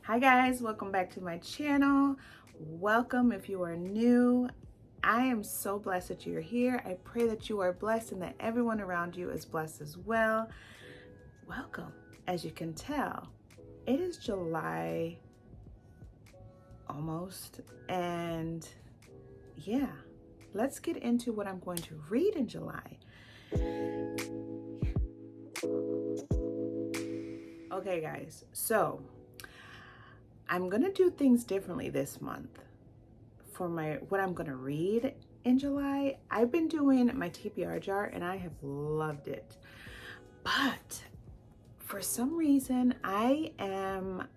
Hi guys, welcome back to my channel. Welcome if you are new. I am so blessed that you're here. I pray that you are blessed and that everyone around you is blessed as well. Welcome. As you can tell, it is July almost, and yeah, let's get into what I'm going to read in July. Okay guys, so I'm gonna do things differently this month for what I'm gonna read in July. I've been doing my TBR jar and I have loved it, but for some reason I am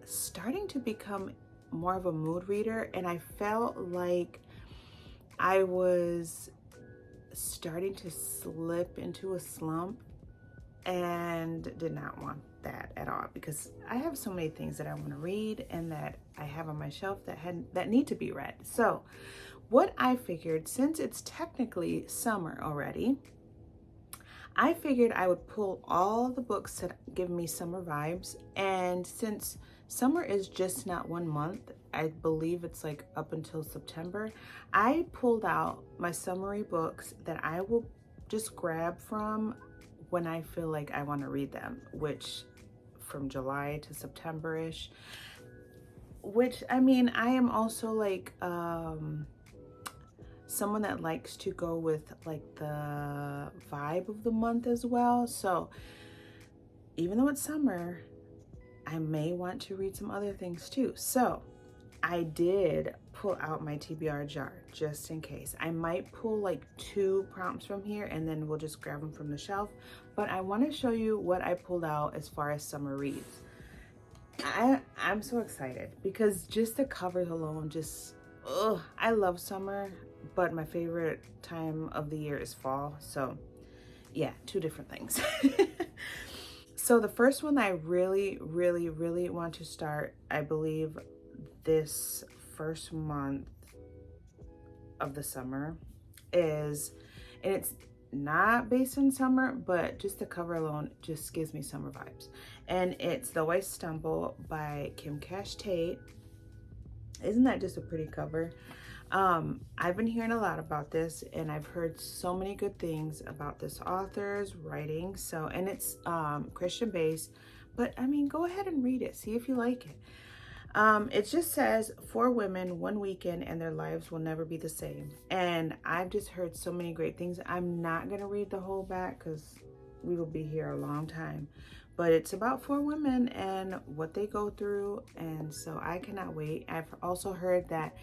starting to become more of a mood reader, and I felt like I was starting to slip into a slump and did not want that at all, because I have so many things that I want to read and that I have on my shelf that need to be read. So what I figured, since it's technically summer already, I figured I would pull all the books that give me summer vibes. And since summer is just not 1 month, I believe it's like up until September, I pulled out my summery books that I will just grab from when I feel like I want to read them, which from July to September-ish, which I mean, I am also like someone that likes to go with like the vibe of the month as well. So even though it's summer, I may want to read some other things too. So I did pull out my TBR jar just in case. I might pull like 2 prompts from here and then we'll just grab them from the shelf. But I want to show you what I pulled out as far as summer reads. I'm so excited because just the covers alone, just, I love summer, but my favorite time of the year is fall. So yeah, 2 different things. So the first one I really want to start, I believe this first month of the summer is, and it's not based on summer, but just the cover alone just gives me summer vibes. And it's Though I Stumble by Kim Tate. Isn't that just a pretty cover? I've been hearing a lot about this and I've heard so many good things about this author's writing. So, and it's Christian based, but I mean, go ahead and read it, see if you like it. It just says 4 women, 1 weekend, and their lives will never be the same. And I've just heard so many great things. I'm not going to read the whole back because we will be here a long time. But it's about 4 women and what they go through. And so I cannot wait. I've also heard that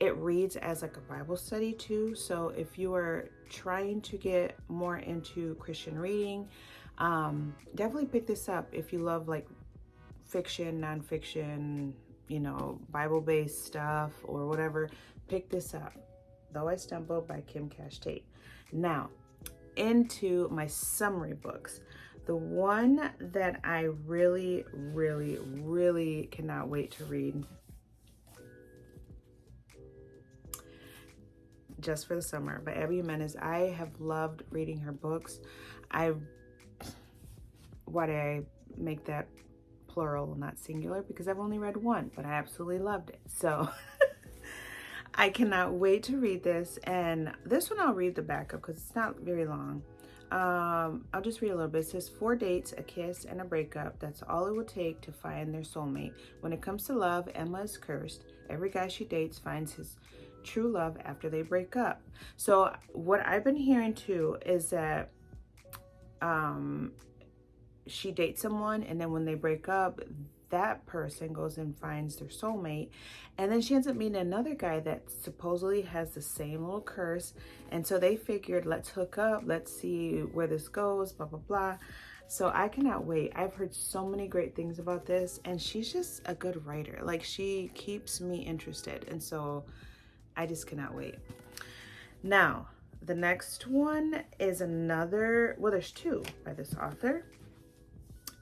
it reads as like a Bible study too. So if you are trying to get more into Christian reading, definitely pick this up. If you love like fiction, nonfiction, you know, Bible-based stuff or whatever, pick this up. Though I Stumble by Kim Tate. Now, into my summary books. The one that I really cannot wait to read just for the summer by Abby Jimenez. I have loved reading her books. Why did I make that plural, not singular? Because I've only read 1, but I absolutely loved it. So I cannot wait to read this. And this one I'll read the backup because it's not very long. I'll just read a little bit. It says 4 dates, a kiss, and a breakup. That's all it would take to find their soulmate. When it comes to love, Emma is cursed. Every guy she dates finds his true love after they break up. So what I've been hearing too is that she dates someone, and then when they break up, that person goes and finds their soulmate, and then she ends up meeting another guy that supposedly has the same little curse, and so they figured, let's hook up, let's see where this goes, blah blah blah. So I cannot wait. I've heard so many great things about this, and she's just a good writer. Like, she keeps me interested, and so I just cannot wait. Now the next one is another, well, there's 2 by this author.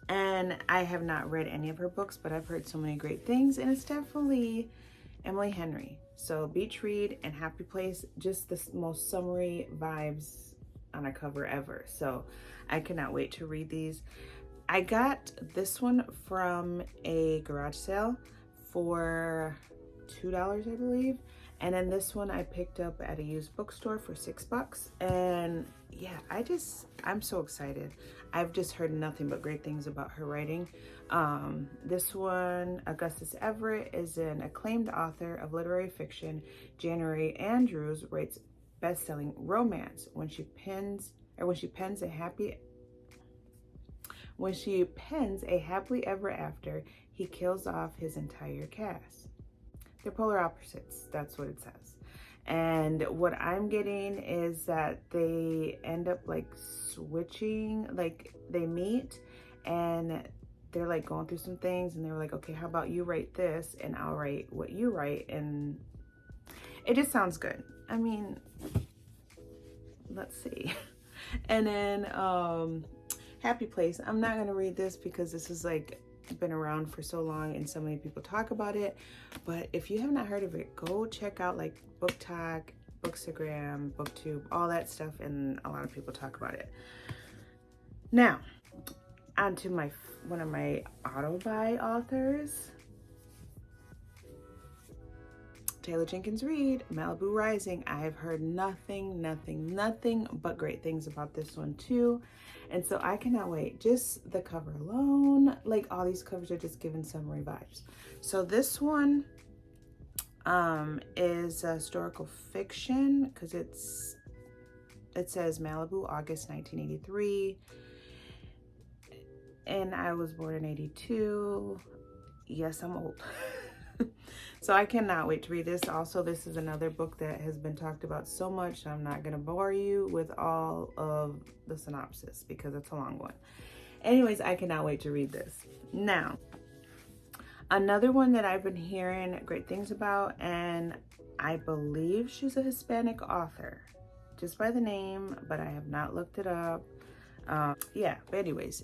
And I have not read any of her books, but I've heard so many great things, and it's definitely Emily Henry. So Beach Read and Happy Place, just the most summery vibes on a cover ever. So I cannot wait to read these. I got this one from a garage sale for $2, I believe. And then this one I picked up at a used bookstore for $6. And yeah, I'm so excited. I've just heard nothing but great things about her writing. This one, Augustus Everett, is an acclaimed author of literary fiction. January Andrews writes best-selling romance. When she pens a happily ever after, he kills off his entire cast. They're polar opposites, that's what it says. And what I'm getting is that they end up like switching, like they meet and they're like going through some things and they were like, okay, how about you write this and I'll write what you write, and it just sounds good. I mean, let's see. And then Happy Place. I'm not gonna read this because this is like been around for so long and so many people talk about it, but if you have not heard of it, go check out like Book Talk, Bookstagram, Booktube, all that stuff, and a lot of people talk about it. Now on to one of my auto buy authors, Taylor Jenkins Reid, Malibu Rising. I've heard nothing but great things about this one too. And so I cannot wait. Just the cover alone, like all these covers are just giving summery vibes. So this one is historical fiction because it says Malibu, August 1983. And I was born in 82. Yes, I'm old. So I cannot wait to read this. Also, this is another book that has been talked about so much. I'm not going to bore you with all of the synopsis because it's a long one. Anyways, I cannot wait to read this. Now, another one that I've been hearing great things about, and I believe she's a Hispanic author, just by the name, but I have not looked it up. Yeah, but anyways,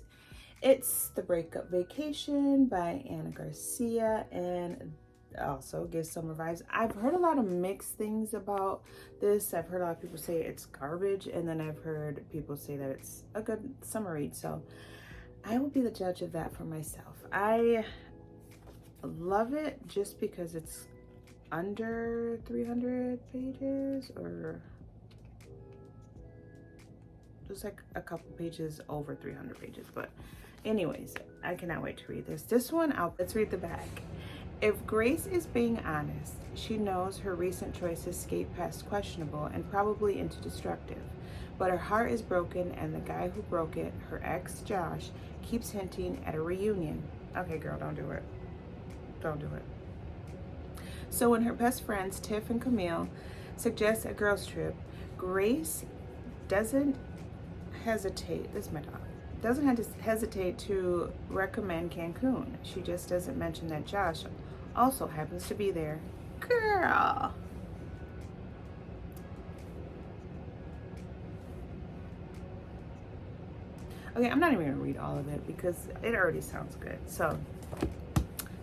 it's The Breakup Vacation by Anna Garcia, and also gives summer vibes. I've heard a lot of mixed things about this. I've heard a lot of people say it's garbage, and then I've heard people say that it's a good summer read. So I will be the judge of that for myself. I love it just because it's under 300 pages, or just like a couple pages over 300 pages. But anyways, I cannot wait to read this. This one, let's read the back. If Grace is being honest, she knows her recent choices skate past questionable and probably into destructive. But her heart is broken, and the guy who broke it, her ex Josh, keeps hinting at a reunion. Okay, girl, don't do it. Don't do it. So when her best friends, Tiff and Camille, suggest a girls' trip, Grace doesn't hesitate. This is my dog. Doesn't hesitate to recommend Cancun. She just doesn't mention that Josh also happens to be there. Girl. Okay, I'm not even gonna read all of it because it already sounds good. So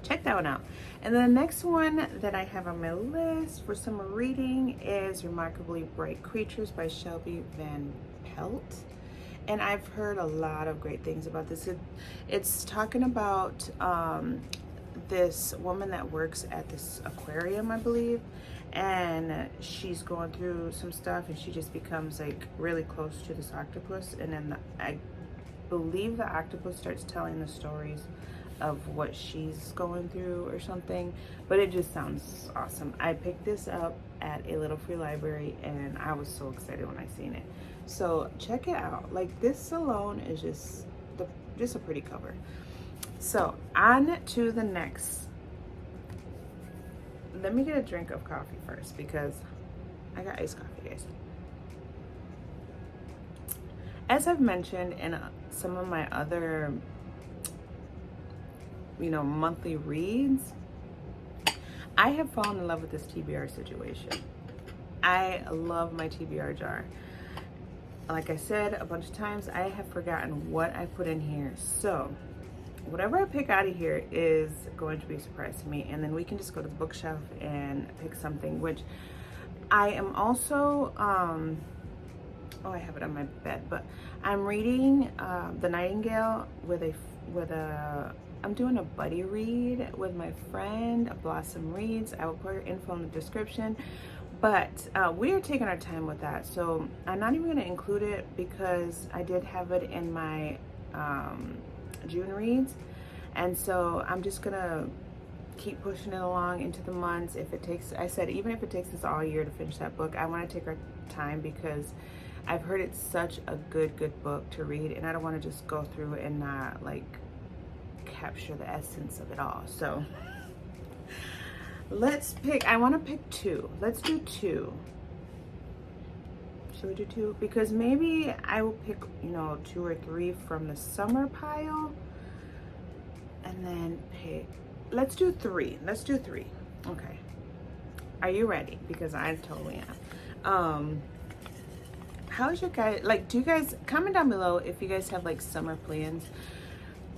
check that one out. And then the next one that I have on my list for summer reading is Remarkably Bright Creatures by Shelby Van Pelt. And I've heard a lot of great things about this. It's talking about this woman that works at this aquarium, I believe, and she's going through some stuff, and she just becomes like really close to this octopus, and then I believe the octopus starts telling the stories of what she's going through or something, but it just sounds awesome. I picked this up at a little free library, and I was so excited when I seen it. So check it out. Like, this alone is just a pretty cover. So on to the next. Let me get a drink of coffee first because I got iced coffee, guys. As I've mentioned in some of my other, monthly reads, I have fallen in love with this TBR situation. I love my TBR jar. Like I said a bunch of times, I have forgotten what I put in here. So whatever I pick out of here is going to be a surprise to me. And then we can just go to the bookshelf and pick something, which I am also, I have it on my bed, but I'm reading The Nightingale with a with I'm doing a buddy read with my friend, Blossom Reads. I will put her info in the description. But we are taking our time with that. So I'm not even going to include it because I did have it in my June reads. And so I'm just going to keep pushing it along into the months. If it takes, I said, even if it takes us all year to finish that book, I want to take our time because I've heard it's such a good book to read. And I don't want to just go through and not like capture the essence of it all. So let's pick, I want to pick two. Let's do two. Should we do two? Because maybe I will pick, you know, 2 or 3 from the summer pile. And then pick, let's do 3. Let's do 3. Okay. Are you ready? Because I totally am. How's your guys, like, do you guys, comment down below if you guys have like summer plans.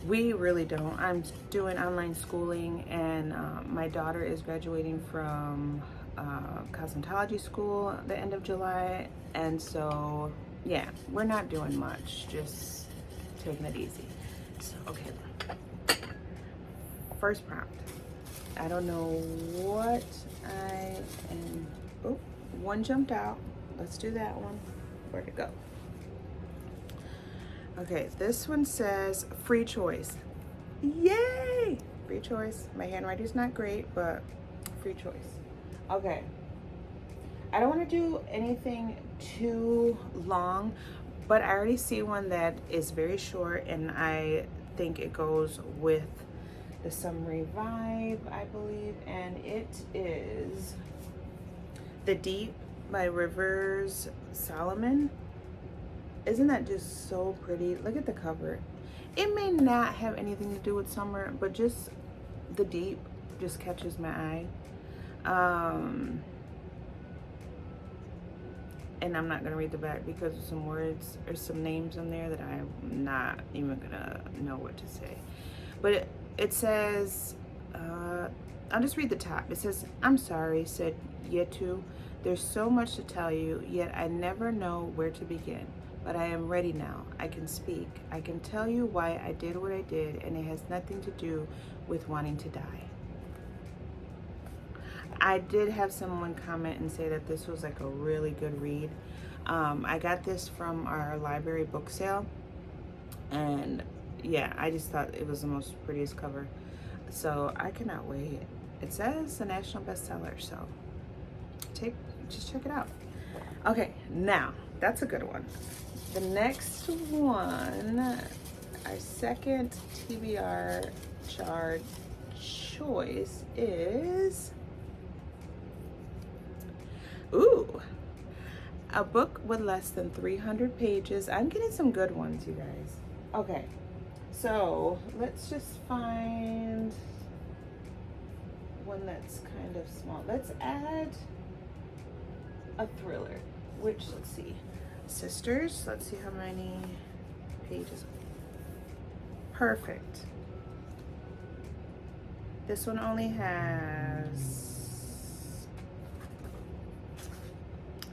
We really don't. I'm doing online schooling, and my daughter is graduating from cosmetology school at the end of July. And so, yeah, we're not doing much, just taking it easy. So, okay. First prompt. I don't know what I am. Oh, one jumped out. Let's do that one. Where'd it go? Okay, this one says free choice. Yay! Free choice. My handwriting's not great, but free choice. Okay. I don't want to do anything too long, but I already see one that is very short, and I think it goes with the summary vibe, I believe, and it is The Deep by Rivers Solomon. Isn't that just so pretty? Look at the cover. It may not have anything to do with summer, but just the deep just catches my eye. And I'm not gonna read the back because of some words or some names in there that I'm not even gonna know what to say. But it says, I'll just read the top. It says, "I'm sorry," said Yetu. "There's so much to tell you, yet I never know where to begin. But I am ready now. I can speak. I can tell you why I did what I did, and it has nothing to do with wanting to die." I did have someone comment and say that this was like a really good read. I got this from our library book sale, and yeah, I just thought it was the most prettiest cover. So I cannot wait. It says a national bestseller, so just check it out. Okay, now that's a good one. The next one, our second TBR chart choice is, ooh, a book with less than 300 pages. I'm getting some good ones, you guys. Okay, so let's just find one that's kind of small. Let's add a thriller, which, let's see. Sisters, let's see how many pages. Perfect. This one only has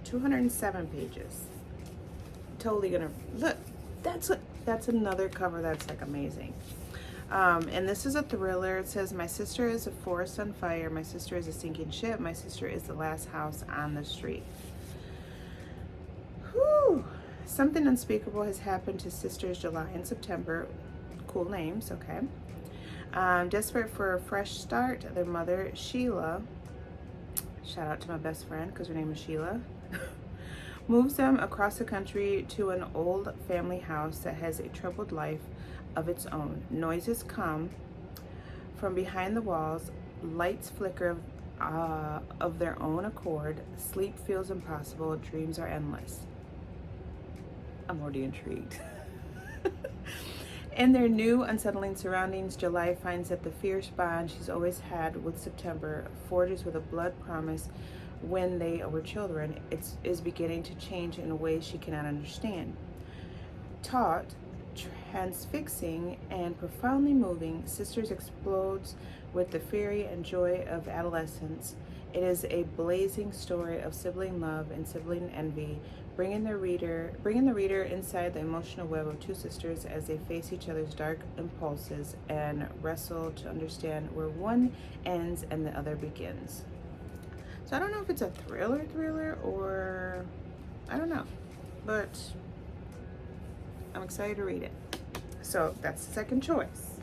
207 pages. Totally gonna look. That's another cover that's like amazing. And this is a thriller. It says, "My sister is a forest on fire. My sister is a sinking ship. My sister is the last house on the street." Whew. Something unspeakable has happened to sisters July and September. Cool names, okay. Desperate for a fresh start, their mother, Sheila, shout out to my best friend because her name is Sheila, moves them across the country to an old family house that has a troubled life of its own. Noises come from behind the walls, lights flicker of their own accord, sleep feels impossible, dreams are endless. I'm already intrigued. In their new unsettling surroundings, July finds that the fierce bond she's always had with September forges with a blood promise when they were children. It is beginning to change in a way she cannot understand. Taut, transfixing, and profoundly moving, Sisters explodes with the fury and joy of adolescence. It is a blazing story of sibling love and sibling envy, bringing the reader inside the emotional web of two sisters as they face each other's dark impulses and wrestle to understand where one ends and the other begins. So I don't know if it's a thriller or I don't know, but I'm excited to read it. So that's the second choice.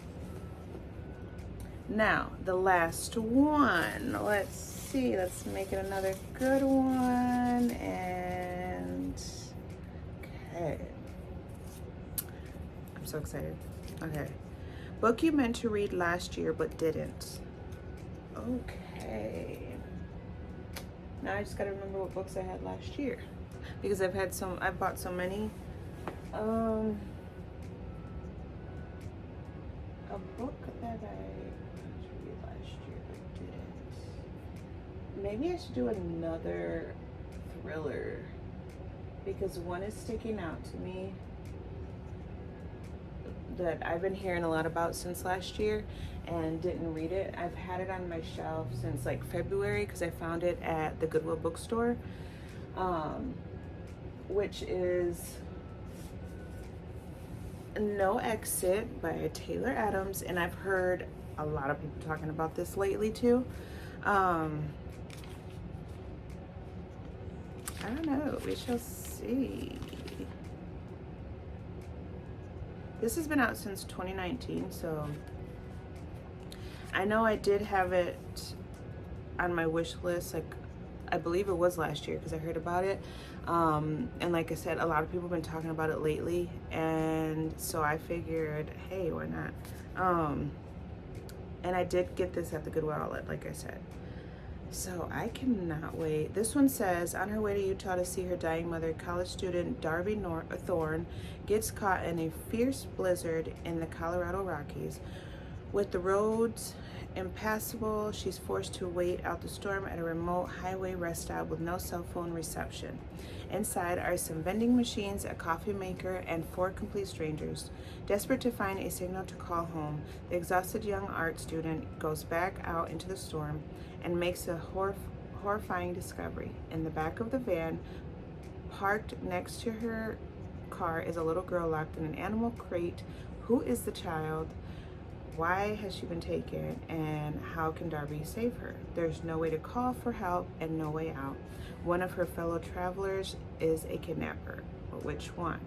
Now, the last one. Let's see. Let's make it another good one. And okay. I'm so excited. Okay. Book you meant to read last year but didn't. Okay. Now I just gotta remember what books I had last year, because I've bought so many. A book that I read last year but didn't. Maybe I should do another thriller, because one is sticking out to me that I've been hearing a lot about since last year and didn't read it. I've had it on my shelf since like February because I found it at the Goodwill bookstore, which is No Exit by Taylor Adams, and I've heard a lot of people talking about this lately too. I don't know, we shall see. This has been out since 2019, so I know I did have it on my wish list, like I believe it was last year because I heard about it. And like I said, a lot of people have been talking about it lately, and so I figured, hey, why not? And I did get this at the Goodwill outlet, like I said. So I cannot wait. This one says, on her way to Utah to see her dying mother, college student Darby Thorne gets caught in a fierce blizzard in the Colorado Rockies. With the roads impassable, she's forced to wait out the storm at a remote highway rest stop with no cell phone reception. Inside are some vending machines, a coffee maker, and 4 complete strangers. Desperate to find a signal to call home, the exhausted young art student goes back out into the storm and makes a horrifying discovery. In the back of the van, parked next to her car, is a little girl locked in an animal crate. Who is the child? Why has she been taken? And how can Darby save her? There's no way to call for help and no way out. One of her fellow travelers is a kidnapper, but which one?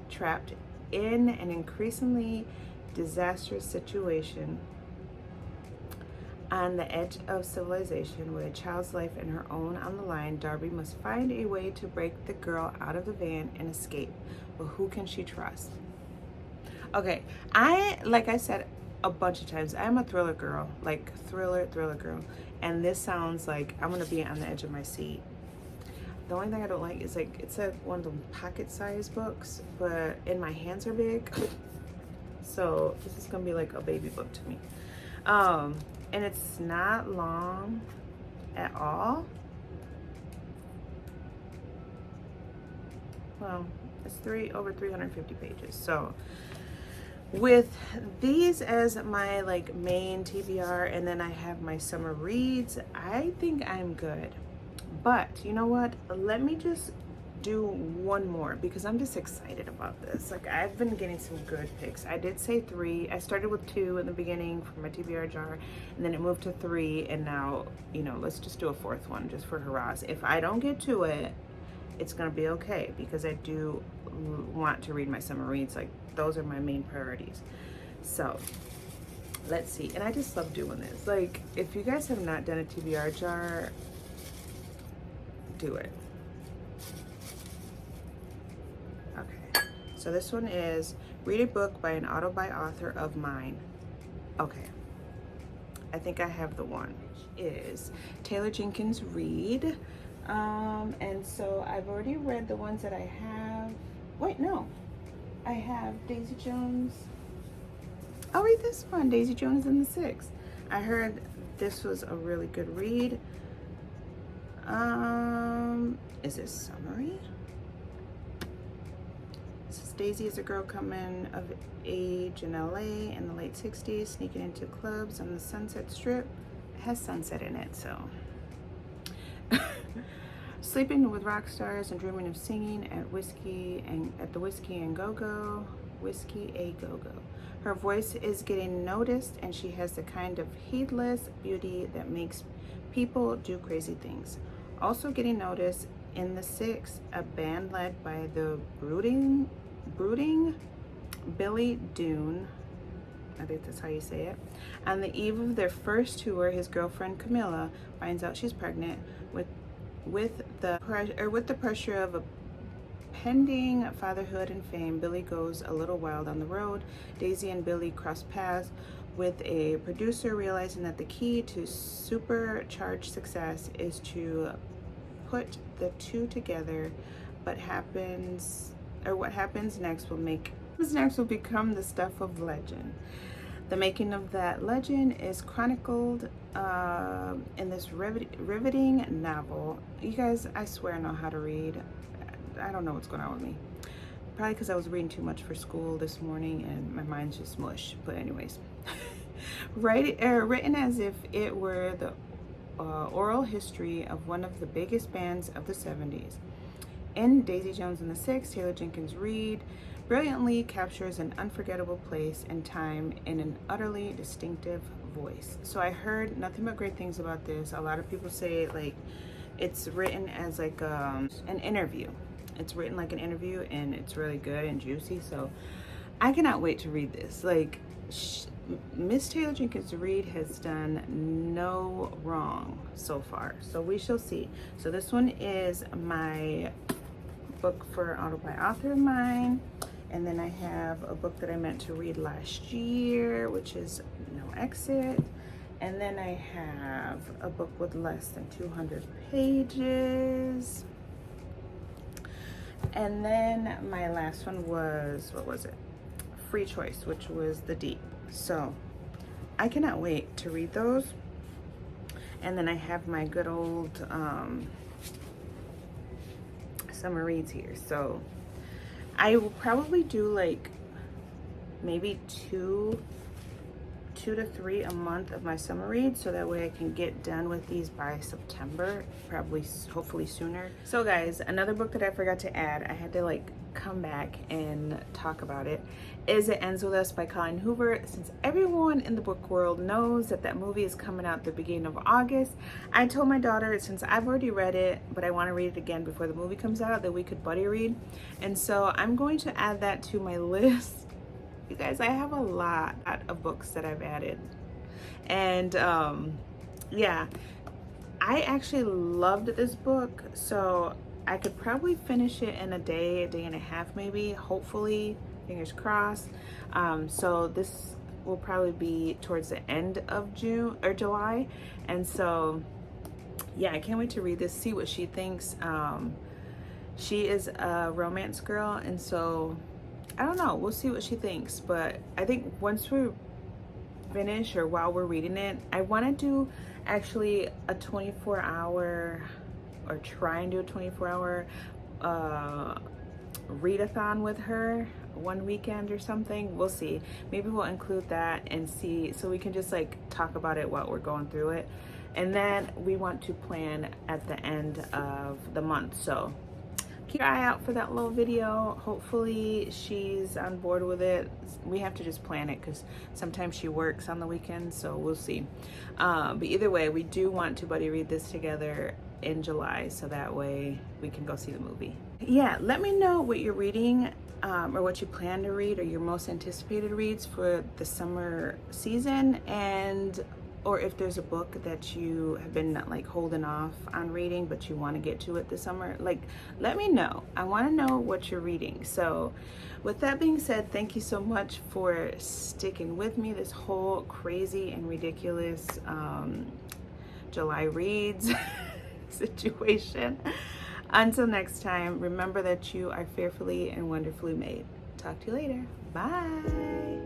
Trapped in an increasingly disastrous situation on the edge of civilization, with a child's life and her own on the line, Darby must find a way to break the girl out of the van and escape. But who can she trust? Okay, like I said a bunch of times, I'm a thriller girl, like thriller girl, and this sounds like I'm gonna be on the edge of my seat. The only thing I don't like is like it's one of the pocket-sized books, but and my hands are big, so this is gonna be like a baby book to me. And it's not long at all. Well, it's over 350 pages. So with these as my like main TBR, and then I have my summer reads, I think I'm good. But you know what? Let me just do one more because I'm just excited about this. Like, I've been getting some good picks. I did say 3. I started with 2 in the beginning for my TBR jar, and then it moved to 3, and now, you know, let's just do a 4th one just for hurrahs. If I don't get to it, it's gonna be okay, because I do want to read my summer reads. Like, those are my main priorities. So let's see. And I just love doing this. Like, if you guys have not done a TBR jar, do it. Okay, so this one is read a book by an author of mine. Okay, I think I have the one, which is Taylor Jenkins Reid. And so I've already read the ones that I have. Wait, no, I have Daisy Jones. I'll read this one, Daisy Jones and the Six. I heard this was a really good read. Is this summary? This is Daisy is a girl coming of age in LA in the late 60s, sneaking into clubs on the Sunset Strip. It has sunset in it, so. sleeping with rock stars and dreaming of singing at the Whiskey A Go-Go. Her voice is getting noticed, and she has the kind of heedless beauty that makes people do crazy things. Also getting noticed in the Six, a band led by the brooding Billy Dune, I think that's how you say it. On the eve of their first tour, his girlfriend Camilla finds out she's pregnant. With the pressure of a pending fatherhood and fame, Billy goes a little wild on the road. Daisy and Billy cross paths with a producer, realizing that the key to supercharged success is to put the two together. What happens next will become the stuff of legend. The making of that legend is chronicled in this riveting novel. You guys, I swear I know how to read. I don't know what's going on with me. Probably because I was reading too much for school this morning and my mind's just mush. But anyways, written as if it were the oral history of one of the biggest bands of the 70s. In Daisy Jones and the Six, Taylor Jenkins Reid brilliantly captures an unforgettable place and time in an utterly distinctive voice. So I heard nothing but great things about this. A lot of people say like it's written as like an interview. It's written like an interview, and it's really good and juicy. So I cannot wait to read this. Like Miss Taylor Jenkins Reid has done no wrong so far. So we shall see. So this one is my book for an auto by author of mine. And then I have a book that I meant to read last year, which is No Exit. And then I have a book with less than 200 pages. And then my last one was, what was it? Free Choice, which was The Deep. So I cannot wait to read those. And then I have my good old summer reads here. So I will probably do like maybe two to three a month of my summer reads, so that way I can get done with these by September, hopefully sooner. So guys, another book that I forgot to add, I had to like come back and talk about it, is It Ends With Us by Colleen Hoover. Since everyone in the book world knows that movie is coming out the beginning of August, I told my daughter, since I've already read it but I want to read it again before the movie comes out, that we could buddy read. And so I'm going to add that to my list. You guys, I have a lot of books that I've added, and yeah, I actually loved this book, so I could probably finish it in a day and a half maybe, hopefully, fingers crossed. So this will probably be towards the end of June or July, and so yeah, I can't wait to read this, see what she thinks. She is a romance girl, and so I don't know, we'll see what she thinks. But I think once we finish, or while we're reading it, I want to do actually a 24-hour, or try and do a 24-hour readathon with her one weekend or something. We'll see. Maybe we'll include that and see, so we can just like talk about it while we're going through it. And then we want to plan at the end of the month, so keep your eye out for that little video. Hopefully she's on board with it. We have to just plan it because sometimes she works on the weekends, so we'll see. But either way, we do want to buddy read this together in July, so that way we can go see the movie. Yeah, let me know what you're reading, or what you plan to read, or your most anticipated reads for the summer season, and or if there's a book that you have been like holding off on reading but you want to get to it this summer. Like, let me know. I want to know what you're reading. So with that being said, thank you so much for sticking with me this whole crazy and ridiculous July reads situation. Until next time, remember that you are fearfully and wonderfully made. Talk to you later. Bye.